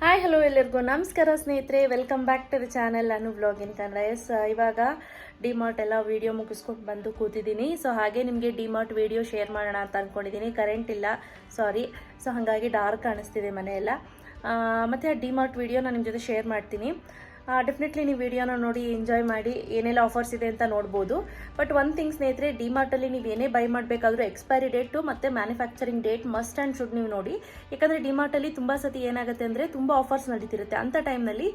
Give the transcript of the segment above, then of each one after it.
Hi hello ಎಲ್ಲರಿಗೂ ನಮಸ್ಕಾರ ಸ್ನೇಹಿತರೆ, welcome back to the channel Anu vlog in Kannada. ಇವಾಗ ಡಿಮಾರ್ಟ್ ಎಲ್ಲ ವೀಡಿಯೋ ಮುಗಿಸ್ಕೊಂಡು ಬಂದು ಕೂತಿದ್ದೀನಿ. ಸೊ ಹಾಗೆ ನಿಮಗೆ ಡಿಮಾರ್ಟ್ ವೀಡಿಯೋ ಶೇರ್ ಮಾಡೋಣ ಅಂತ ಅಂದ್ಕೊಂಡಿದ್ದೀನಿ. ಕರೆಂಟ್ ಇಲ್ಲ, ಸಾರಿ. ಸೊ ಹಾಗಾಗಿ ಡಾರ್ಕ್ ಕಾಣಿಸ್ತಿದೆ ಮನೆಯೆಲ್ಲ. ಮತ್ತು ಆ ಡಿಮಾರ್ಟ್ ವೀಡಿಯೋ ನಾನು ನಿಮ್ಮ ಜೊತೆ ಶೇರ್ ಮಾಡ್ತೀನಿ. ಡೆಫಿನೆಟ್ಲಿ ನೀವು ವೀಡಿಯೋನ ನೋಡಿ ಎಂಜಾಯ್ ಮಾಡಿ. ಏನೆಲ್ಲ ಆಫರ್ಸ್ ಇದೆ ಅಂತ ನೋಡ್ಬೋದು. ಬಟ್ ಒನ್ ಥಿಂಗ್ ಸ್ನೇಹಿತರೆ, ಡಿಮಾರ್ಟಲ್ಲಿ ನೀವು ಏನೇ ಬೈ ಮಾಡಬೇಕಾದ್ರೂ ಎಕ್ಸ್ಪೈರಿ ಡೇಟು ಮತ್ತು manufacturing date must and should ನೀವು ನೋಡಿ. ಯಾಕಂದರೆ ಡಿಮಾರ್ಟಲ್ಲಿ ತುಂಬ ಸತಿ ಏನಾಗುತ್ತೆ ಅಂದರೆ ತುಂಬ ಆಫರ್ಸ್ ನಡೀತಿರುತ್ತೆ. ಅಂಥ ಟೈಮ್ನಲ್ಲಿ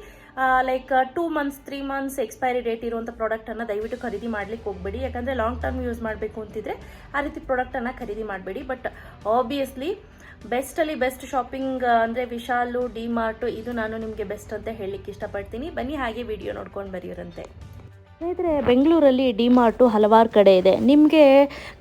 like 2 months 3 months expiry date ಇರುವಂಥ ಪ್ರಾಡಕ್ಟನ್ನು ದಯವಿಟ್ಟು ಖರೀದಿ ಮಾಡ್ಲಿಕ್ಕೆ ಹೋಗಬೇಡಿ. ಯಾಕಂದರೆ ಲಾಂಗ್ ಟರ್ಮ್ ಯೂಸ್ ಮಾಡಬೇಕು ಅಂತಿದ್ರೆ ಆ ರೀತಿ ಪ್ರಾಡಕ್ಟನ್ನು ಖರೀದಿ ಮಾಡಬೇಡಿ. ಬಟ್ ಆಬ್ವಿಯಸ್ಲಿ ಬೆಸ್ಟಲ್ಲಿ ಬೆಸ್ಟ್ ಶಾಪಿಂಗ್ ಅಂದರೆ ವಿಶಾಲು, ಡಿಮಾರ್ಟು, ಇದು ನಾನು ನಿಮಗೆ ಬೆಸ್ಟ್ ಅಂತ ಹೇಳಲಿಕ್ಕೆ ಇಷ್ಟಪಡ್ತೀನಿ. ಬನ್ನಿ ಹಾಗೆ ವಿಡಿಯೋ ನೋಡ್ಕೊಂಡು ಬರೆಯೋರಂತೆ. ಸ್ನೇಹಿತರೆ, ಬೆಂಗಳೂರಲ್ಲಿ ಡಿಮಾರ್ಟು ಹಲವಾರು ಕಡೆ ಇದೆ. ನಿಮಗೆ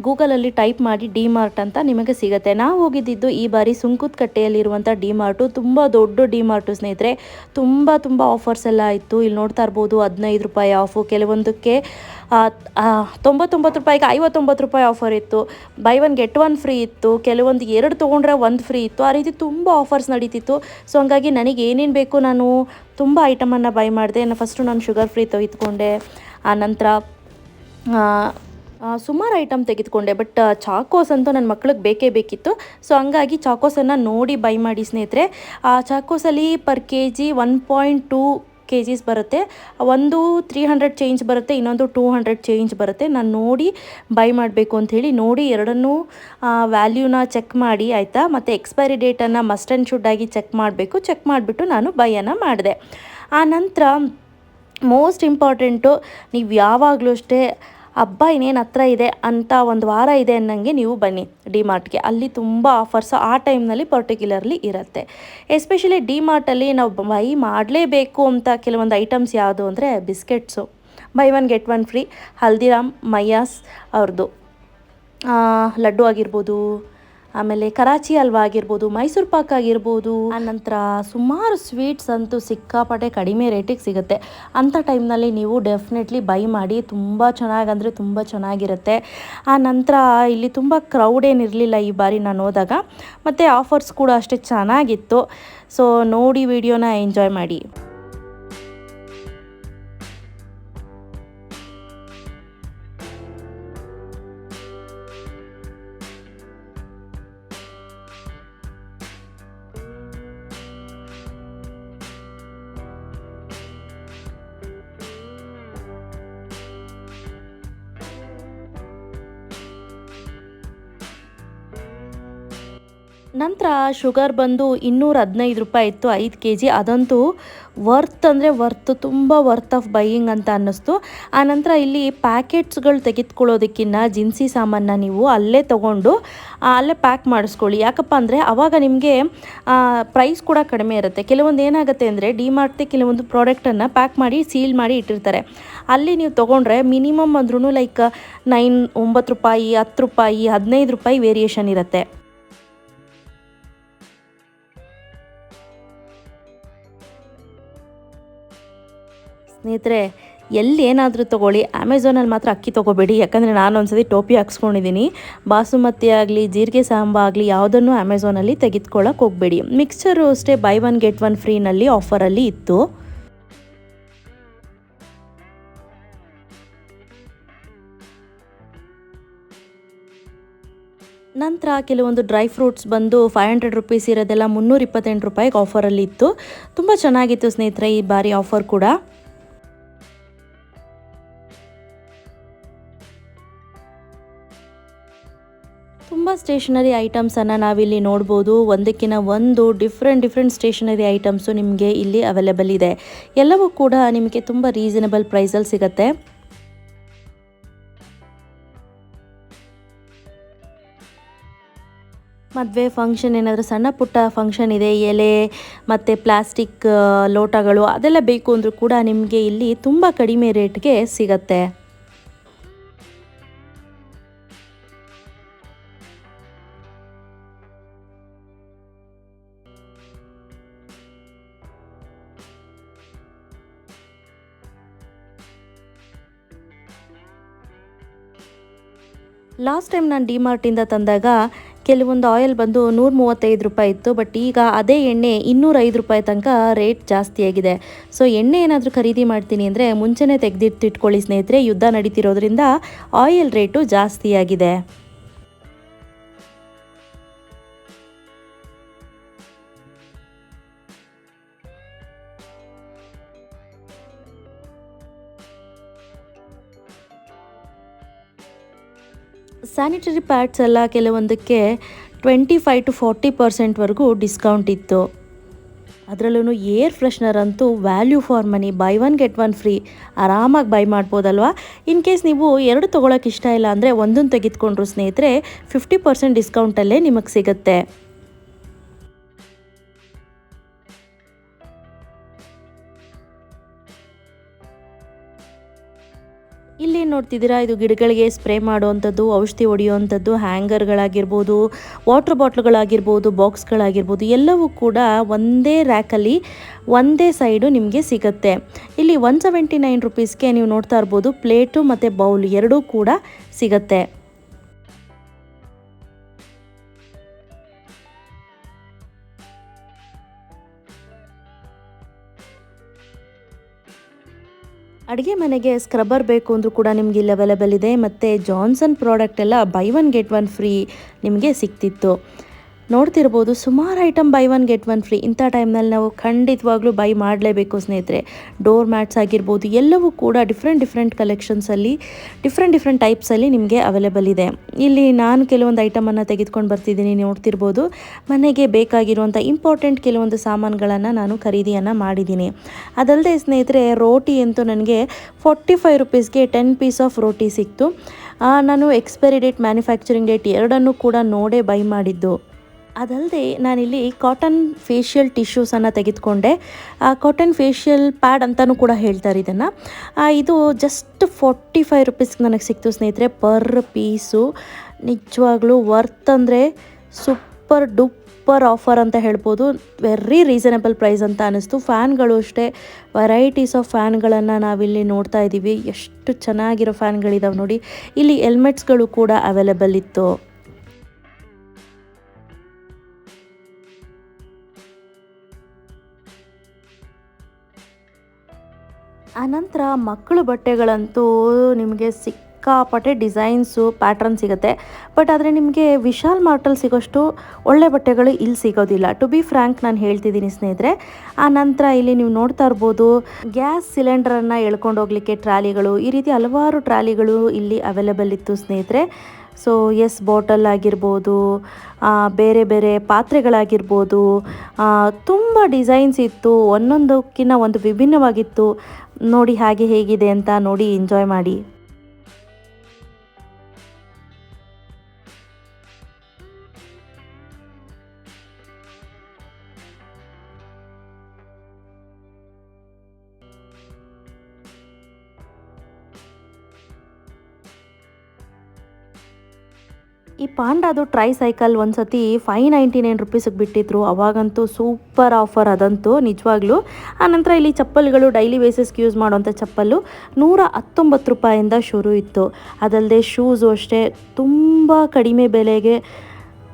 ಗೂಗಲಲ್ಲಿ ಟೈಪ್ ಮಾಡಿ ಡಿಮಾರ್ಟ್ ಅಂತ ನಿಮಗೆ ಸಿಗುತ್ತೆ. ನಾವು ಹೋಗಿದ್ದು ಈ ಬಾರಿ ಸುಂಕುತ್ಕಟ್ಟೆಯಲ್ಲಿರುವಂಥ ಡಿಮಾರ್ಟು. ತುಂಬ ದೊಡ್ಡ ಡಿಮಾರ್ಟು ಸ್ನೇಹಿತರೆ. ತುಂಬ ಆಫರ್ಸ್ ಎಲ್ಲ ಇತ್ತು. ಇಲ್ಲಿ ನೋಡ್ತಾ ಇರ್ಬೋದು, 15 ರೂಪಾಯಿ ಆಫು, ಕೆಲವೊಂದಕ್ಕೆ 99 ರೂಪಾಯಿಗೆ 59 ರೂಪಾಯಿ ಆಫರ್ ಇತ್ತು. By one get one free ಇತ್ತು. ಕೆಲವೊಂದು 2 ತೊಗೊಂಡ್ರೆ 1 ಫ್ರೀ ಇತ್ತು. ಆ ರೀತಿ ತುಂಬ ಆಫರ್ಸ್ ನಡೀತಿತ್ತು. ಸೊ ಹಂಗಾಗಿ ನನಗೆ ಏನೇನು ಬೇಕು ನಾನು ತುಂಬ ಐಟಮನ್ನು ಬೈ ಮಾಡಿದೆ. ಫಸ್ಟು ನಾನು ಶುಗರ್ ಫ್ರೀ ತೆಗೆದುಕೊಂಡೆ. ಆನಂತರ ಸುಮಾರು ಐಟಮ್ ತೆಗೆದುಕೊಂಡೆ. ಬಟ್ ಚಾಕೋಸ್ ಅಂತೂ ನನ್ನ ಮಕ್ಳಿಗೆ ಬೇಕೇ ಬೇಕಿತ್ತು. ಸೊ ಹಂಗಾಗಿ ಚಾಕೋಸನ್ನು ನೋಡಿ ಬೈ ಮಾಡಿ ಸ್ನೇಹಿತರೆ. ಚಾಕೋಸಲ್ಲಿ ಪರ್ ಕೆಜಿ 1.2 kgs ಬರುತ್ತೆ. ಒಂದು 300 ಚೇಂಜ್ ಬರುತ್ತೆ, ಇನ್ನೊಂದು 200 ಚೇಂಜ್ ಬರುತ್ತೆ. ನಾನು ನೋಡಿ ಬೈ ಮಾಡಬೇಕು ಅಂಥೇಳಿ ನೋಡಿ ಎರಡನ್ನೂ ವ್ಯಾಲ್ಯೂನ ಚೆಕ್ ಮಾಡಿ ಆಯಿತಾ. ಮತ್ತು ಎಕ್ಸ್ಪೈರಿ ಡೇಟನ್ನು ಮಸ್ಟ್ ಆ್ಯಂಡ್ ಶುಡ್ ಆಗಿ ಚೆಕ್ ಮಾಡಬೇಕು. ಚೆಕ್ ಮಾಡಿಬಿಟ್ಟು ನಾನು ಬೈಯನ್ನು ಮಾಡಿದೆ. ಆ ನಂತರ ಮೋಸ್ಟ್ ಇಂಪಾರ್ಟೆಂಟು, ನೀವು ಯಾವಾಗಲೂ ಅಷ್ಟೇ ಹಬ್ಬ ಇನ್ನೇನು ಹತ್ರ ಇದೆ ಅಂತ ಒಂದು ವಾರ ಇದೆ ಅನ್ನಂಗೆ ನೀವು ಬನ್ನಿ ಡಿಮಾರ್ಟ್ಗೆ. ಅಲ್ಲಿ ತುಂಬ ಆಫರ್ಸ್ ಆ ಟೈಮ್ನಲ್ಲಿ ಪರ್ಟಿಕ್ಯುಲರ್ಲಿ ಇರುತ್ತೆ. ಎಸ್ಪೆಷಲಿ ಡಿಮಾರ್ಟಲ್ಲಿ ನಾವು ಬೈ ಮಾಡಲೇಬೇಕು ಅಂತ ಕೆಲವೊಂದು ಐಟಮ್ಸ್ ಯಾವುದು ಅಂದರೆ biscuits, by one get one free. Haldiram, Mayyas ಅವ್ರದ್ದು ಲಡ್ಡು ಆಗಿರ್ಬೋದು, ಆಮೇಲೆ ಕರಾಚಿ ಹಲ್ವಾ ಆಗಿರ್ಬೋದು, ಮೈಸೂರು ಪಾಕ್ ಆಗಿರ್ಬೋದು, ಆನಂತರ ಸುಮಾರು ಸ್ವೀಟ್ಸ್ ಅಂತೂ ಸಿಕ್ಕಾಪಟ್ಟೆ ಕಡಿಮೆ ರೇಟಿಗೆ ಸಿಗುತ್ತೆ. ಅಂಥ ಟೈಮ್ನಲ್ಲಿ ನೀವು ಡೆಫಿನೆಟ್ಲಿ ಬೈ ಮಾಡಿ. ತುಂಬ ಚೆನ್ನಾಗಂದರೆ ತುಂಬ ಚೆನ್ನಾಗಿರುತ್ತೆ. ಆ ನಂತರ ಇಲ್ಲಿ ತುಂಬ ಕ್ರೌಡ್ ಏನಿರಲಿಲ್ಲ ಈ ಬಾರಿ ನಾನು ಹೋದಾಗ. ಮತ್ತು ಆಫರ್ಸ್ ಕೂಡ ಅಷ್ಟೇ ಚೆನ್ನಾಗಿತ್ತು. ಸೊ ನೋಡಿ ವಿಡಿಯೋನ ಎಂಜಾಯ್ ಮಾಡಿ. ನಂತರ ಶುಗರ್ ಬಂದು 215 ರೂಪಾಯಿ ಇತ್ತು 5 kg. ಅದಂತೂ ವರ್ತ್ ಅಂದರೆ ವರ್ತ್, ತುಂಬ ವರ್ತ್ ಆಫ್ ಬೈಯಿಂಗ್ ಅಂತ ಅನ್ನಿಸ್ತು. ಆನಂತರ ಇಲ್ಲಿ ಪ್ಯಾಕೆಟ್ಸ್ಗಳು ತೆಗೆದುಕೊಳ್ಳೋದಕ್ಕಿಂತ ದಿನಸಿ ಸಾಮಾನ ನೀವು ಅಲ್ಲೇ ತೊಗೊಂಡು ಅಲ್ಲೇ ಪ್ಯಾಕ್ ಮಾಡಿಸ್ಕೊಳ್ಳಿ. ಯಾಕಪ್ಪ ಅಂದರೆ ಆವಾಗ ನಿಮಗೆ ಪ್ರೈಸ್ ಕೂಡ ಕಡಿಮೆ ಇರುತ್ತೆ. ಕೆಲವೊಂದು ಏನಾಗುತ್ತೆ ಅಂದರೆ ಡಿಮಾರ್ಟ್ಗೆ ಕೆಲವೊಂದು ಪ್ರಾಡಕ್ಟನ್ನು ಪ್ಯಾಕ್ ಮಾಡಿ ಸೀಲ್ ಮಾಡಿ ಇಟ್ಟಿರ್ತಾರೆ. ಅಲ್ಲಿ ನೀವು ತೊಗೊಂಡ್ರೆ ಮಿನಿಮಮ್ ಅಂದ್ರೂ ಲೈಕ್ 9 ರೂಪಾಯಿ, 10 ರೂಪಾಯಿ, 15 ರೂಪಾಯಿ ವೇರಿಯೇಷನ್ ಇರುತ್ತೆ. ಸ್ನೇಹಿತರೆ, ಎಲ್ಲಿ ಏನಾದರೂ ತೊಗೊಳ್ಳಿ, ಅಮೆಝಾನಲ್ಲಿ ಮಾತ್ರ ಅಕ್ಕಿ ತೊಗೋಬೇಡಿ. ಯಾಕಂದರೆ ನಾನು ಒಂದ್ಸತಿ ಟೋಪಿ ಹಾಕ್ಸ್ಕೊಂಡಿದ್ದೀನಿ. ಬಾಸುಮತಿ ಆಗಲಿ, ಜೀರಿಗೆ ಸಾಂಬ ಆಗಲಿ ಯಾವುದನ್ನು ಅಮೆಝಾನಲ್ಲಿ ತೆಗೆದುಕೊಳ್ಳೋಕೆ ಹೋಗಬೇಡಿ. ಮಿಕ್ಸ್ಚರು ಅಷ್ಟೇ ಬೈ ಒನ್ ಗೆಟ್ ಒನ್ ಫ್ರೀನಲ್ಲಿ ಆಫರಲ್ಲಿ ಇತ್ತು. ನಂತರ ಕೆಲವೊಂದು ಡ್ರೈ ಫ್ರೂಟ್ಸ್ ಬಂದು 500 ರುಪೀಸ್ ಇರೋದೆಲ್ಲ 328 ರೂಪಾಯಿಗೆ ಆಫರಲ್ಲಿ ಇತ್ತು. ತುಂಬ ಚೆನ್ನಾಗಿತ್ತು ಸ್ನೇಹಿತರೆ ಈ ಬಾರಿ ಆಫರ್ ಕೂಡ. ತುಂಬ ಸ್ಟೇಷನರಿ ಐಟಮ್ಸನ್ನು ನಾವಿಲ್ಲಿ ನೋಡ್ಬೋದು. ಒಂದಕ್ಕಿಂತ ಒಂದು ಡಿಫ್ರೆಂಟ್ ಸ್ಟೇಷನರಿ ಐಟಮ್ಸು ನಿಮಗೆ ಇಲ್ಲಿ ಅವೈಲೇಬಲ್ ಇದೆ. ಎಲ್ಲವೂ ಕೂಡ ನಿಮಗೆ ತುಂಬ ರೀಸನಬಲ್ ಪ್ರೈಸಲ್ಲಿ ಸಿಗುತ್ತೆ. ಮದುವೆ ಫಂಕ್ಷನ್ ಏನಾದರೂ ಸಣ್ಣ ಪುಟ್ಟ ಫಂಕ್ಷನ್ ಇದೆ, ಎಲೆ ಮತ್ತು ಪ್ಲಾಸ್ಟಿಕ್ ಲೋಟಗಳು ಅದೆಲ್ಲ ಬೇಕು ಅಂದರೂ ಕೂಡ ನಿಮಗೆ ಇಲ್ಲಿ ತುಂಬ ಕಡಿಮೆ ರೇಟ್ಗೆ ಸಿಗತ್ತೆ. ಲಾಸ್ಟ್ ಟೈಮ್ ನಾನು ಡಿಮಾರ್ಟಿಂದ ತಂದಾಗ ಕೆಲವೊಂದು ಆಯಿಲ್ ಬಂದು 135 ರೂಪಾಯಿ ಇತ್ತು, ಬಟ್ ಈಗ ಅದೇ ಎಣ್ಣೆ 205 ರೂಪಾಯಿ ತನಕ ರೇಟ್ ಜಾಸ್ತಿಯಾಗಿದೆ. ಸೊ ಎಣ್ಣೆ ಏನಾದರೂ ಖರೀದಿ ಮಾಡ್ತೀನಿ ಅಂದರೆ ಮುಂಚೆನೇ ತೆಗೆದಿಟ್ಟಿಟ್ಕೊಳ್ಳಿ ಸ್ನೇಹಿತರೆ, ಯುದ್ಧ ನಡೀತಿರೋದ್ರಿಂದ ಆಯಿಲ್ ರೇಟು ಜಾಸ್ತಿಯಾಗಿದೆ. ಸ್ಯಾನಿಟರಿ ಪ್ಯಾಡ್ಸ್ ಎಲ್ಲ ಕೆಲವೊಂದಕ್ಕೆ 25-40% ಡಿಸ್ಕೌಂಟ್ ಇತ್ತು. ಅದರಲ್ಲೂ ಏರ್ ಫ್ರೆಶ್ನರ್ ಅಂತೂ value for money, by one get one free, ಆರಾಮಾಗಿ ಬೈ ಮಾಡ್ಬೋದಲ್ವಾ. ಇನ್ ಕೇಸ್ ನೀವು ಎರಡು ತೊಗೊಳಕ್ಕೆ ಇಷ್ಟ ಇಲ್ಲ ಅಂದರೆ ಒಂದನ್ನು ತೆಗೆದುಕೊಂಡ್ರು ಸ್ನೇಹಿತರೆ 50% ಡಿಸ್ಕೌಂಟಲ್ಲೇ ನಿಮಗೆ ಸಿಗುತ್ತೆ. ಇಲ್ಲಿ ನೋಡ್ತಿದ್ದೀರಾ, ಇದು ಗಿಡಗಳಿಗೆ ಸ್ಪ್ರೇ ಮಾಡುವಂಥದ್ದು, ಔಷಧಿ ಹೊಡೆಯುವಂಥದ್ದು, ಹ್ಯಾಂಗರ್ಗಳಾಗಿರ್ಬೋದು, ವಾಟರ್ ಬಾಟ್ಲ್ಗಳಾಗಿರ್ಬೋದು, ಬಾಕ್ಸ್ಗಳಾಗಿರ್ಬೋದು, ಎಲ್ಲವೂ ಕೂಡ ಒಂದೇ ರ್ಯಾಕಲ್ಲಿ ಒಂದೇ ಸೈಡು ನಿಮಗೆ ಸಿಗುತ್ತೆ. ಇಲ್ಲಿ 179 ರುಪೀಸ್ಗೆ ನೀವು ನೋಡ್ತಾ ಇರ್ಬೋದು ಪ್ಲೇಟು ಮತ್ತು ಬೌಲ್ ಎರಡೂ ಕೂಡ ಸಿಗುತ್ತೆ. ಅಡುಗೆ ಮನೆಗೆ ಸ್ಕ್ರಬ್ಬರ್ ಬೇಕು ಅಂದರೂ ಕೂಡ ನಿಮಗೆ ಇಲ್ಲಿ ಅವೈಲೇಬಲ್ ಇದೆ. ಮತ್ತು ಜಾನ್ಸನ್ ಪ್ರಾಡಕ್ಟ್ ಎಲ್ಲ by one get one free ನಿಮಗೆ ಸಿಗ್ತಿತ್ತು. ನೋಡ್ತಿರ್ಬೋದು ಸುಮಾರು item by one get one free. ಇಂಥ ಟೈಮ್ನಲ್ಲಿ ನಾವು ಖಂಡಿತವಾಗ್ಲೂ ಬೈ ಮಾಡಲೇಬೇಕು ಸ್ನೇಹಿತರೆ. ಡೋರ್ ಮ್ಯಾಟ್ಸ್ ಆಗಿರ್ಬೋದು, ಎಲ್ಲವೂ ಕೂಡ ಡಿಫ್ರೆಂಟ್ ಕಲೆಕ್ಷನ್ಸಲ್ಲಿ ಡಿಫ್ರೆಂಟ್ ಟೈಪ್ಸಲ್ಲಿ ನಿಮಗೆ ಅವೈಲೇಬಲ್ ಇದೆ. ಇಲ್ಲಿ ನಾನು ಕೆಲವೊಂದು ಐಟಮನ್ನು ತೆಗೆದುಕೊಂಡು ಬರ್ತಿದ್ದೀನಿ, ನೋಡ್ತಿರ್ಬೋದು. ಮನೆಗೆ ಬೇಕಾಗಿರುವಂಥ ಇಂಪಾರ್ಟೆಂಟ್ ಕೆಲವೊಂದು ಸಾಮಾನುಗಳನ್ನು ನಾನು ಖರೀದಿಯನ್ನು ಮಾಡಿದ್ದೀನಿ. ಅದಲ್ಲದೆ ಸ್ನೇಹಿತರೆ, ರೋಟಿ ಅಂತೂ ನನಗೆ 45 ರುಪೀಸ್ಗೆ 10 ಪೀಸ್ ಆಫ್ ರೋಟಿ ಸಿಕ್ತು. ನಾನು ಎಕ್ಸ್ಪೈರಿ ಡೇಟ್, ಮ್ಯಾನುಫ್ಯಾಕ್ಚರಿಂಗ್ ಡೇಟ್ ಎರಡನ್ನೂ ಕೂಡ ನೋಡೇ ಬೈ ಮಾಡಿದ್ದು. ಅದಲ್ಲದೆ ನಾನಿಲ್ಲಿ ಕಾಟನ್ ಫೇಶಿಯಲ್ ಟಿಶ್ಯೂಸನ್ನು ತೆಗೆದುಕೊಂಡೆ. ಕಾಟನ್ ಫೇಶಿಯಲ್ ಪ್ಯಾಡ್ ಅಂತಲೂ ಕೂಡ ಹೇಳ್ತಾರೆ ಇದನ್ನು. ಇದು ಜಸ್ಟ್ 45 ರುಪೀಸ್ಗೆ ನನಗೆ ಸಿಕ್ತು ಸ್ನೇಹಿತರೆ ಪರ್ ಪೀಸು. ನಿಜವಾಗ್ಲೂ ವರ್ತ್ ಅಂದರೆ ಸೂಪರ್ ಆಫರ್ ಅಂತ ಹೇಳ್ಬೋದು. ವೆರಿ ರೀಸನಬಲ್ ಪ್ರೈಸ್ ಅಂತ ಅನ್ನಿಸ್ತು. ಫ್ಯಾನ್ಗಳು ಅಷ್ಟೇ, ವೆರೈಟೀಸ್ ಆಫ್ ಫ್ಯಾನ್ಗಳನ್ನು ನಾವಿಲ್ಲಿ ನೋಡ್ತಾ ಇದ್ದೀವಿ. ಎಷ್ಟು ಚೆನ್ನಾಗಿರೋ ಫ್ಯಾನ್ಗಳಿದಾವೆ ನೋಡಿ. ಇಲ್ಲಿ ಹೆಲ್ಮೆಟ್ಸ್ಗಳು ಕೂಡ ಅವೈಲೇಬಲ್ ಇತ್ತು. ಆನಂತರ ಮಕ್ಕಳು ಬಟ್ಟೆಗಳಂತೂ ನಿಮಗೆ ಸಿಕ್ಕಾಪಟ್ಟೆ ಡಿಸೈನ್ಸು, ಪ್ಯಾಟ್ರನ್ ಸಿಗುತ್ತೆ. ಬಟ್ ಆದರೆ ನಿಮಗೆ ವಿಶಾಲ್ ಮಾರ್ಟಲ್ಲಿ ಸಿಗೋಷ್ಟು ಒಳ್ಳೆ ಬಟ್ಟೆಗಳು ಇಲ್ಲಿ ಸಿಗೋದಿಲ್ಲ. ಟು ಬಿ ಫ್ರ್ಯಾಂಕ್ ನಾನು ಹೇಳ್ತಿದ್ದೀನಿ ಸ್ನೇಹಿತರೆ. ಆನಂತರ ಇಲ್ಲಿ ನೀವು ನೋಡ್ತಾ ಇರ್ಬೋದು ಗ್ಯಾಸ್ ಸಿಲಿಂಡರನ್ನು ಎಳ್ಕೊಂಡು ಹೋಗ್ಲಿಕ್ಕೆ ಟ್ರಾಲಿಗಳು, ಈ ರೀತಿ ಹಲವಾರು ಟ್ರಾಲಿಗಳು ಇಲ್ಲಿ ಅವೈಲೇಬಲ್ ಇತ್ತು ಸ್ನೇಹಿತರೆ. ಸೊ ಬಾಟಲ್ ಆಗಿರ್ಬೋದು, ಬೇರೆ ಪಾತ್ರೆಗಳಾಗಿರ್ಬೋದು, ತುಂಬ ಡಿಸೈನ್ಸ್ ಇತ್ತು. ಒಂದೊಂದಕ್ಕಿಂತ ಒಂದು ವಿಭಿನ್ನವಾಗಿತ್ತು. ನೋಡಿ ಹೇಗಿದೆ ಅಂತ ನೋಡಿ ಎಂಜಾಯ್ ಮಾಡಿ. ಈ ಪಾಂಡಾದು ಟ್ರೈ ಸೈಕಲ್ ಒಂದು ಸತಿ 599 ರುಪೀಸಿಗೆ ಬಿಟ್ಟಿದ್ರು. ಅವಾಗಂತೂ ಸೂಪರ್ ಆಫರ್ ಅದಂತೂ ನಿಜವಾಗ್ಲೂ. ಆನಂತರ ಇಲ್ಲಿ ಚಪ್ಪಲ್ಗಳು, ಡೈಲಿ ಬೇಸಿಸ್ಗೆ ಯೂಸ್ ಮಾಡುವಂಥ ಚಪ್ಪಲು 119 ರೂಪಾಯಿಂದ ಶುರು ಇತ್ತು. ಅದಲ್ಲದೆ ಶೂಸು ಅಷ್ಟೇ ತುಂಬ ಕಡಿಮೆ ಬೆಲೆಗೆ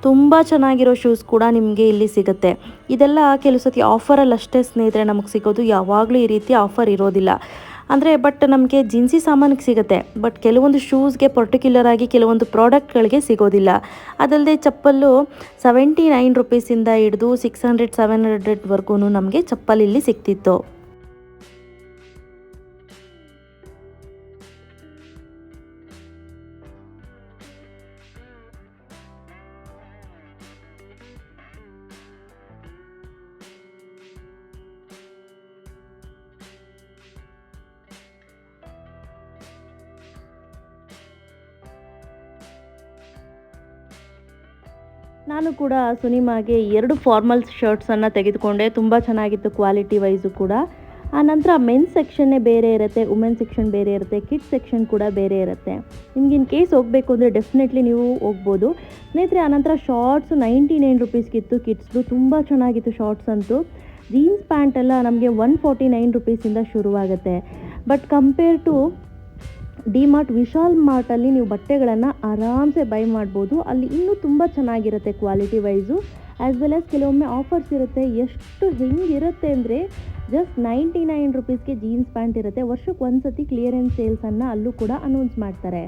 ತುಂಬ ಚೆನ್ನಾಗಿರೋ ಶೂಸ್ ಕೂಡ ನಿಮಗೆ ಇಲ್ಲಿ ಸಿಗುತ್ತೆ. ಇದೆಲ್ಲ ಕೆಲವು ಸತಿ ಆಫರಲ್ಲಿ ಅಷ್ಟೇ ಸ್ನೇಹಿತರೆ ನಮಗೆ ಸಿಗೋದು. ಯಾವಾಗಲೂ ಈ ರೀತಿ ಆಫರ್ ಇರೋದಿಲ್ಲ. ಅಂದರೆ ಬಟ್ ನಮಗೆ ಜಿನ್ಸಿ ಸಾಮಾನಿಗೆ ಸಿಗುತ್ತೆ, ಬಟ್ ಕೆಲವೊಂದು ಶೂಸ್ಗೆ ಪರ್ಟಿಕ್ಯುಲರ್ ಆಗಿ ಕೆಲವೊಂದು ಪ್ರಾಡಕ್ಟ್ಗಳಿಗೆ ಸಿಗೋದಿಲ್ಲ. ಅದಲ್ಲದೆ ಚಪ್ಪಲು 79 ರುಪೀಸಿಂದ ಹಿಡಿದು 600-700ವರೆಗೂ ನಮಗೆ ಚಪ್ಪಲ್ ಇಲ್ಲಿ ಸಿಗ್ತಿತ್ತು. ನಾನು ಕೂಡ ಸುನಿಮಾಗೆ 2 ಫಾರ್ಮಲ್ ಶರ್ಟ್ಸನ್ನು ತೆಗೆದುಕೊಂಡೆ. ತುಂಬ ಚೆನ್ನಾಗಿತ್ತು ಕ್ವಾಲಿಟಿ ವೈಸು ಕೂಡ. ಆನಂತರ ಮೆನ್ಸ್ ಸೆಕ್ಷನ್ನೇ ಬೇರೆ ಇರುತ್ತೆ, ವುಮೆನ್ ಸೆಕ್ಷನ್ ಬೇರೆ ಇರುತ್ತೆ, ಕಿಡ್ಸ್ ಸೆಕ್ಷನ್ ಕೂಡ ಬೇರೆ ಇರುತ್ತೆ. ನಿಮ್ಗೆ ಇನ್ ಕೇಸ್ ಹೋಗಬೇಕು ಅಂದರೆ ಡೆಫಿನೆಟ್ಲಿ ನೀವು ಹೋಗ್ಬೋದು ಸ್ನೇಹಿತರೆ. ಆನಂತರ ಶಾರ್ಟ್ಸು 99 ರುಪೀಸ್ಗಿತ್ತು ಕಿಡ್ಸ್ದು. ತುಂಬ ಚೆನ್ನಾಗಿತ್ತು ಶಾರ್ಟ್ಸ್ ಅಂತೂ. ಜೀನ್ಸ್ ಪ್ಯಾಂಟ್ ಎಲ್ಲ ನಮಗೆ 149 ರುಪೀಸಿಂದ ಶುರುವಾಗುತ್ತೆ. But compare to DMart Vishal ಮಾರ್ಟಲ್ಲಿ ನೀವು ಬಟ್ಟೆಗಳನ್ನು ಆರಾಮ್ಸೆ ಬೈ ಮಾಡ್ಬೋದು. ಅಲ್ಲಿ ಇನ್ನೂ ತುಂಬ ಚೆನ್ನಾಗಿರುತ್ತೆ quality wise, as well as ಕೆಲವೊಮ್ಮೆ ಆಫರ್ಸ್ ಇರುತ್ತೆ. ಎಷ್ಟು ಹೆಂಗಿರುತ್ತೆ ಅಂದರೆ ಜಸ್ಟ್ 99 ರುಪೀಸ್ಗೆ ಜೀನ್ಸ್ ಪ್ಯಾಂಟ್ ಇರುತ್ತೆ. ವರ್ಷಕ್ಕೆ ಒಂದು ಸತಿ ಕ್ಲಿಯರೆನ್ಸ್ ಸೇಲ್ಸನ್ನು ಅಲ್ಲೂ ಕೂಡ ಅನೌನ್ಸ್ ಮಾಡ್ತಾರೆ.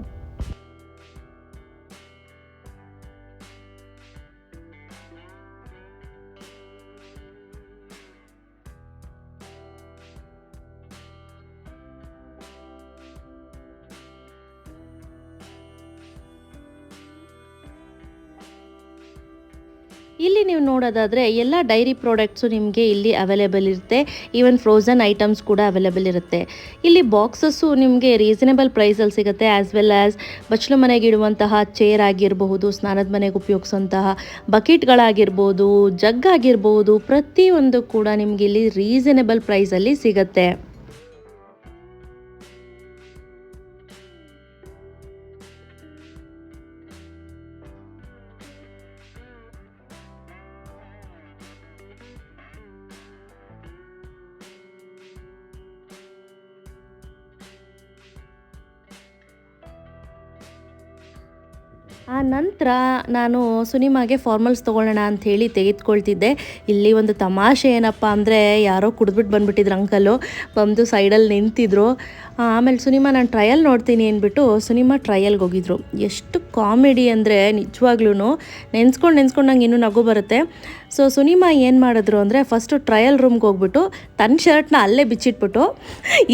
ಇಲ್ಲಿ ನೀವು ನೋಡೋದಾದರೆ ಎಲ್ಲ ಡೈರಿ ಪ್ರಾಡಕ್ಟ್ಸು ನಿಮಗೆ ಇಲ್ಲಿ ಅವೈಲೇಬಲ್ ಇರುತ್ತೆ. ಈವನ್ ಫ್ರೋಝನ್ ಐಟಮ್ಸ್ ಕೂಡ ಅವೈಲೇಬಲ್ ಇರುತ್ತೆ. ಇಲ್ಲಿ ಬಾಕ್ಸಸ್ಸು ನಿಮಗೆ ರೀಸನೇಬಲ್ ಪ್ರೈಸಲ್ಲಿ ಸಿಗುತ್ತೆ. ಆ್ಯಸ್ ವೆಲ್ ಆ್ಯಸ್ ಬಚ್ಚಲು ಮನೆಗೆ ಇಡುವಂತಹ ಚೇರ್ ಆಗಿರಬಹುದು, ಸ್ನಾನದ ಮನೆಗೆ ಉಪಯೋಗಿಸುವಂತಹ ಬಕೆಟ್ಗಳಾಗಿರ್ಬೋದು, ಜಗ್ ಆಗಿರ್ಬೋದು, ಪ್ರತಿಯೊಂದು ಕೂಡ ನಿಮಗೆ ಇಲ್ಲಿ ರೀಸನೇಬಲ್ ಪ್ರೈಸಲ್ಲಿ ಸಿಗುತ್ತೆ. ಆ ನಂತರ ನಾನು ಸುನಿಮಾಗೆ ಫಾರ್ಮಲ್ಸ್ ತೊಗೊಳ್ಳೋಣ ಅಂಥೇಳಿ ತೆಗೆದುಕೊಳ್ತಿದ್ದೆ. ಇಲ್ಲಿ ಒಂದು ತಮಾಷೆ ಏನಪ್ಪ ಅಂದರೆ, ಯಾರೋ ಕುಡಿದ್ಬಿಟ್ಟು ಬಂದುಬಿಟ್ಟಿದ್ರು ಅಂಕಲು, ಬಂದು ಸೈಡಲ್ಲಿ ನಿಂತಿದ್ರು. ಆಮೇಲೆ ಸುನಿಮಾ ನಾನು ಟ್ರಯಲ್ ನೋಡ್ತೀನಿ ಅಂದ್ಬಿಟ್ಟು ಸುನಿಮಾ ಟ್ರಯಲ್ಗೆ ಹೋಗಿದ್ರು. ಎಷ್ಟು ಕಾಮಿಡಿ ಅಂದರೆ ನಿಜವಾಗ್ಲೂ ನೆನ್ಸ್ಕೊಂಡು ನಂಗೆ ಇನ್ನೂ ನಗು ಬರುತ್ತೆ. ಸೊ ಸುನಿಮಾ ಏನು ಮಾಡಿದ್ರು ಅಂದರೆ, ಫಸ್ಟು ಟ್ರಯಲ್ ರೂಮ್ಗೆ ಹೋಗ್ಬಿಟ್ಟು ತನ್ನ ಶರ್ಟ್ನ ಅಲ್ಲೇ ಬಿಚ್ಚಿಟ್ಬಿಟ್ಟು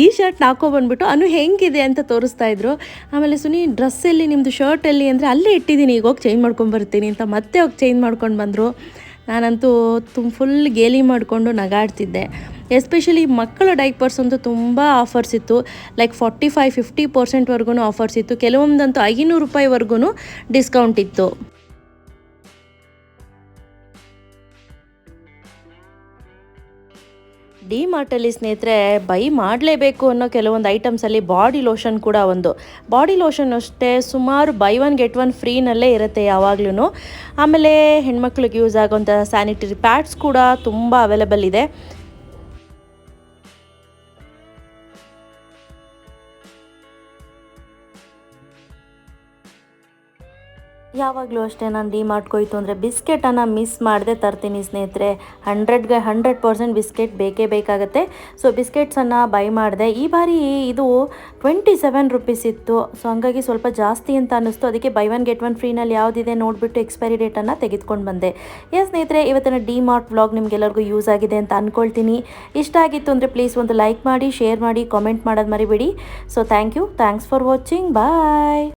ಈ ಶರ್ಟ್ನ ಹಾಕೊಬಂದ್ಬಿಟ್ಟು ಅನು ಹೆಂಗಿದೆ ಅಂತ ತೋರಿಸ್ತಾ ಇದ್ರು. ಆಮೇಲೆ ಸುನಿ ಡ್ರೆಸ್ ಎಲ್ಲಿ, ನಿಮ್ಮದು ಶರ್ಟ್ ಎಲ್ಲಿ ಅಂದರೆ ಅಲ್ಲೇ ಇಟ್ಟಿದ್ದೀನಿ, ಈಗ ಹೋಗಿ ಚೇಂಜ್ ಮಾಡ್ಕೊಂಬರ್ತೀನಿ ಅಂತ ಮತ್ತೆ ಹೋಗಿ ಚೇಂಜ್ ಮಾಡ್ಕೊಂಡು ಬಂದರು. ನಾನಂತೂ ಫುಲ್ ಗೇಲಿ ಮಾಡಿಕೊಂಡು ನಗಾಡ್ತಿದ್ದೆ. ಎಸ್ಪೆಷಲಿ ಮಕ್ಕಳ ಡೈಪರ್ಸ್ ಅಂತೂ ತುಂಬ ಆಫರ್ಸ್ ಇತ್ತು. ಲೈಕ್ 45-50% ಆಫರ್ಸ್ ಇತ್ತು. ಕೆಲವೊಂದಂತೂ 500 ರೂಪಾಯಿವರೆಗೂ ಡಿಸ್ಕೌಂಟ್ ಇತ್ತು. ಡಿಮಾರ್ಟಲ್ಲಿ ಸ್ನೇಹಿತರೆ ಬೈ ಮಾಡಲೇಬೇಕು ಅನ್ನೋ ಕೆಲವೊಂದು ಐಟಮ್ಸಲ್ಲಿ ಬಾಡಿ ಲೋಷನ್ ಕೂಡ ಒಂದು. ಬಾಡಿ ಲೋಷನ್ ಅಷ್ಟೇ ಸುಮಾರು ಬೈ 1 get 1 ಫ್ರೀನಲ್ಲೇ ಇರುತ್ತೆ ಯಾವಾಗ್ಲೂ. ಆಮೇಲೆ ಹೆಣ್ಮಕ್ಳಿಗೆ ಯೂಸ್ ಆಗೋಂಥ ಸ್ಯಾನಿಟರಿ ಪ್ಯಾಡ್ಸ್ ಕೂಡ ತುಂಬ ಅವೈಲೇಬಲ್ ಇದೆ. ಯಾವಾಗಲೂ ಅಷ್ಟೇ ನಾನು ಡಿಮಾರ್ಟ್ಗೆ ಹೋಯ್ತು ಅಂದರೆ ಬಿಸ್ಕೆಟನ್ನು ಮಿಸ್ ಮಾಡದೆ ತರ್ತೀನಿ ಸ್ನೇಹಿತರೆ. 100ಗೆ 100% ಬಿಸ್ಕೆಟ್ ಬೇಕೇ ಬೇಕಾಗುತ್ತೆ. ಸೊ ಬಿಸ್ಕೆಟ್ಸನ್ನು ಬೈ ಮಾಡಿದೆ. ಈ ಬಾರಿ ಇದು 27 ರುಪೀಸ್ ಇತ್ತು. ಸೊ ಹಂಗಾಗಿ ಸ್ವಲ್ಪ ಜಾಸ್ತಿ ಅಂತ ಅನ್ನಿಸ್ತು. ಅದಕ್ಕೆ ಬೈ 1 get 1 ಫ್ರೀನಲ್ಲಿ ಯಾವುದಿದೆ ನೋಡಿಬಿಟ್ಟು ಎಕ್ಸ್ಪೈರಿ ಡೇಟನ್ನು ತೆಗೆದುಕೊಂಡು ಬಂದೆ. ಸ್ನೇಹಿತರೆ, ಇವತ್ತಿನ ಡಿಮಾರ್ಟ್ ವ್ಲಾಗ್ ನಿಮಗೆಲ್ಲರಿಗೂ ಯೂಸ್ ಆಗಿದೆ ಅಂತ ಅಂದ್ಕೊಳ್ತೀನಿ. ಇಷ್ಟ ಆಗಿತ್ತು ಅಂದರೆ ಪ್ಲೀಸ್ ಒಂದು ಲೈಕ್ ಮಾಡಿ, ಶೇರ್ ಮಾಡಿ, ಕಾಮೆಂಟ್ ಮಾಡೋದು ಮರಿಬೇಡಿ. So thanks for watching. Bye.